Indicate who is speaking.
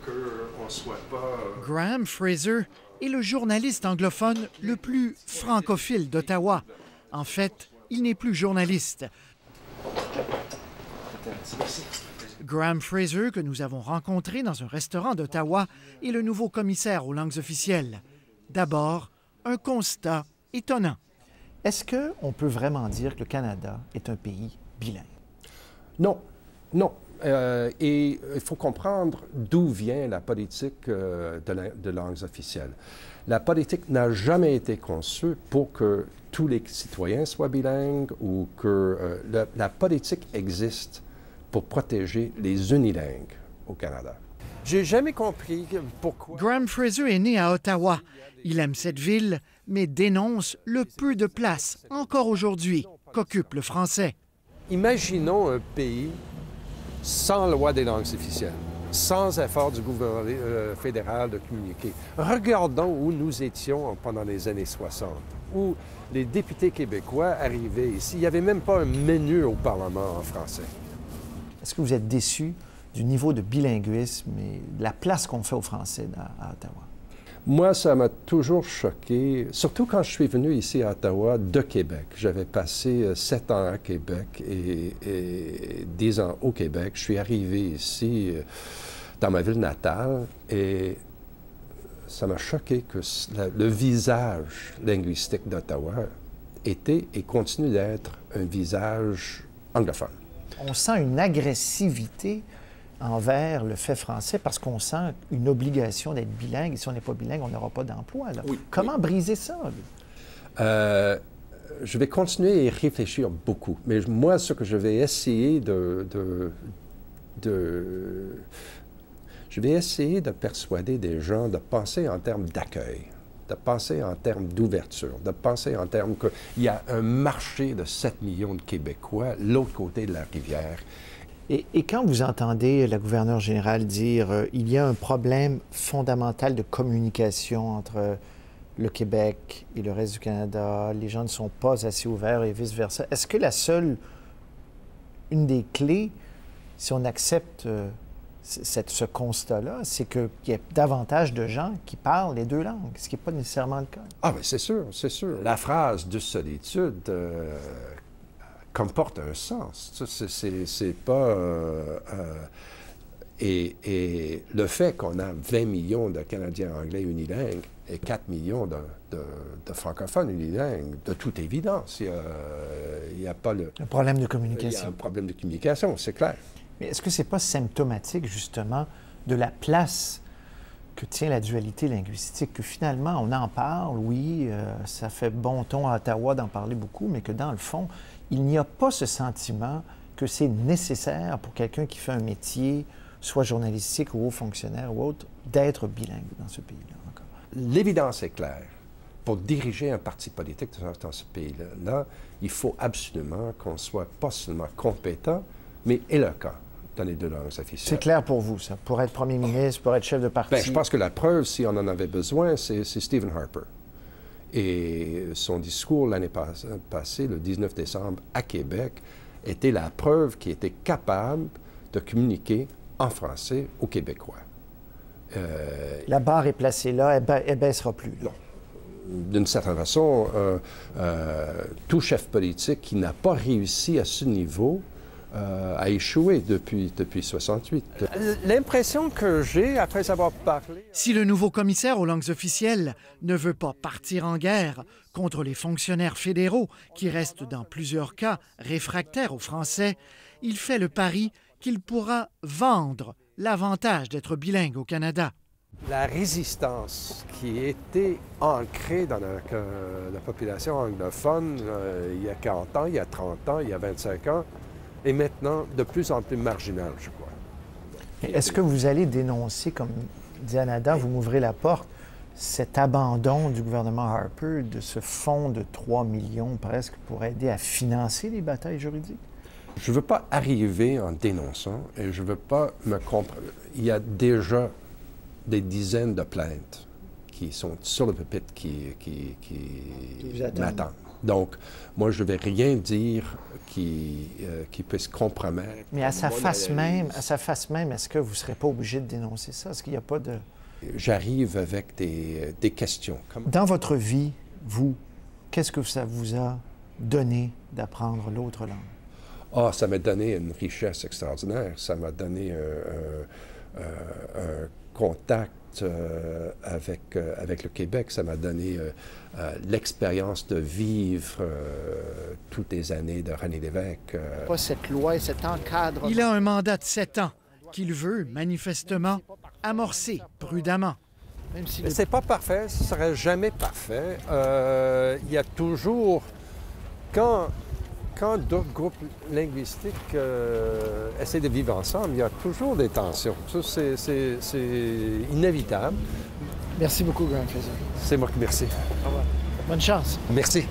Speaker 1: qu'on ne soit pas...
Speaker 2: Graham Fraser est le journaliste anglophone le plus francophile d'Ottawa. En fait, il n'est plus journaliste. Graham Fraser, que nous avons rencontré dans un restaurant d'Ottawa, est le nouveau commissaire aux langues officielles. D'abord, un constat étonnant.
Speaker 3: Est-ce qu'on peut vraiment dire que le Canada est un pays bilingue?
Speaker 1: Non, non. Et il faut comprendre d'où vient la politique de langues officielles. La politique n'a jamais été conçue pour que tous les citoyens soient bilingues ou que la politique existe pour protéger les unilingues au Canada. J'ai jamais compris pourquoi...
Speaker 2: Graham Fraser est né à Ottawa. Il aime cette ville, mais dénonce le peu de place, encore aujourd'hui, qu'occupe le français.
Speaker 1: Imaginons un pays sans loi des langues officielles, sans effort du gouvernement fédéral de communiquer. Regardons où nous étions pendant les années 60, où les députés québécois arrivaient ici. Il n'y avait même pas un menu au Parlement en français.
Speaker 3: Est-ce que vous êtes déçu du niveau de bilinguisme et de la place qu'on fait au français à Ottawa?
Speaker 1: Moi, ça m'a toujours choqué, surtout quand je suis venu ici à Ottawa de Québec. J'avais passé 7 ans à Québec et 10 ans au Québec. Je suis arrivé ici dans ma ville natale et ça m'a choqué que le visage linguistique d'Ottawa était et continue d'être un visage anglophone.
Speaker 3: On sent une agressivité envers le fait français parce qu'on sent une obligation d'être bilingue. Et si on n'est pas bilingue, on n'aura pas d'emploi. Oui, comment briser ça?
Speaker 1: Je vais continuer à y réfléchir beaucoup. Mais moi, ce que je vais essayer je vais essayer de persuader des gens de penser en termes d'accueil, de penser en termes d'ouverture, de penser en termes qu'il y a un marché de 7 millions de Québécois l'autre côté de la rivière.
Speaker 3: Et quand vous entendez la gouverneure générale dire il y a un problème fondamental de communication entre le Québec et le reste du Canada, les gens ne sont pas assez ouverts et vice-versa, est-ce que une des clés, si on accepte ce constat-là, c'est qu'il y a davantage de gens qui parlent les deux langues, ce qui n'est pas nécessairement le cas? Ah,
Speaker 1: bien, c'est sûr, c'est sûr. La phrase de solitude comporte un sens. C'est pas... Et le fait qu'on a 20 millions de Canadiens anglais unilingues et 4 millions de francophones unilingues, de toute évidence, il n'y a pas le...
Speaker 3: Un problème de communication.
Speaker 1: Il y a un problème de communication, c'est clair.
Speaker 3: Mais est-ce que c'est pas symptomatique, justement, de la place que tient la dualité linguistique, que finalement, on en parle, oui, ça fait bon ton à Ottawa d'en parler beaucoup, mais que dans le fond, il n'y a pas ce sentiment que c'est nécessaire pour quelqu'un qui fait un métier, soit journalistique ou haut fonctionnaire ou autre, d'être bilingue dans ce pays-là encore.
Speaker 1: L'évidence est claire. Pour diriger un parti politique dans ce pays-là, il faut absolument qu'on soit pas seulement compétent, mais éloquent dans les deux langues officielles.
Speaker 3: C'est clair pour vous, ça? Pour être premier ministre, pour être chef de parti?
Speaker 1: Bien, je pense que la preuve, si on en avait besoin, c'est Stephen Harper. Et son discours l'année passée, le 19 décembre, à Québec, était la preuve qu'il était capable de communiquer en français aux Québécois.
Speaker 3: La barre est placée là, elle ne baissera plus. Là.
Speaker 1: Non. D'une certaine façon, tout chef politique qui n'a pas réussi à ce niveau a échoué depuis 1968. L'impression que j'ai, après avoir parlé...
Speaker 2: Si le nouveau commissaire aux langues officielles ne veut pas partir en guerre contre les fonctionnaires fédéraux qui restent dans plusieurs cas réfractaires au français, il fait le pari qu'il pourra vendre l'avantage d'être bilingue au Canada.
Speaker 1: La résistance qui était ancrée dans la population anglophone il y a 40 ans, il y a 30 ans, il y a 25 ans, est maintenant de plus en plus marginale, je crois.
Speaker 3: Est-ce que vous allez dénoncer, comme dit Anada, vous m'ouvrez la porte, cet abandon du gouvernement Harper de ce fonds de 3 millions presque pour aider à financer les batailles juridiques?
Speaker 1: Je ne veux pas arriver en dénonçant et je ne veux pas me comprendre. Il y a déjà des dizaines de plaintes qui sont sur le pupitre qui m'attendent. Donc, moi, je ne vais rien dire qui puisse compromettre.
Speaker 3: Mais à sa face même, est-ce que vous ne serez pas obligé de dénoncer ça? Est-ce qu'il n'y a pas de...
Speaker 1: J'arrive avec des questions.
Speaker 3: Dans votre vie, vous, qu'est-ce que ça vous a donné d'apprendre l'autre langue?
Speaker 1: Ah, ça m'a donné une richesse extraordinaire. Ça m'a donné un contact avec le Québec. Ça m'a donné l'expérience de vivre toutes les années de René Lévesque.
Speaker 3: Pas cette loi et cet encadrement.
Speaker 2: Il a un mandat de 7 ans qu'il veut, manifestement, amorcer prudemment.
Speaker 3: Même si
Speaker 1: C'est pas parfait, ce ne serait jamais parfait. Il y a toujours... Quand d'autres groupes linguistiques essaient de vivre ensemble, il y a toujours des tensions. Ça, c'est inévitable.
Speaker 3: Merci beaucoup, Grant Fraser.
Speaker 1: C'est moi qui merci.
Speaker 3: Au revoir. Bonne chance.
Speaker 1: Merci.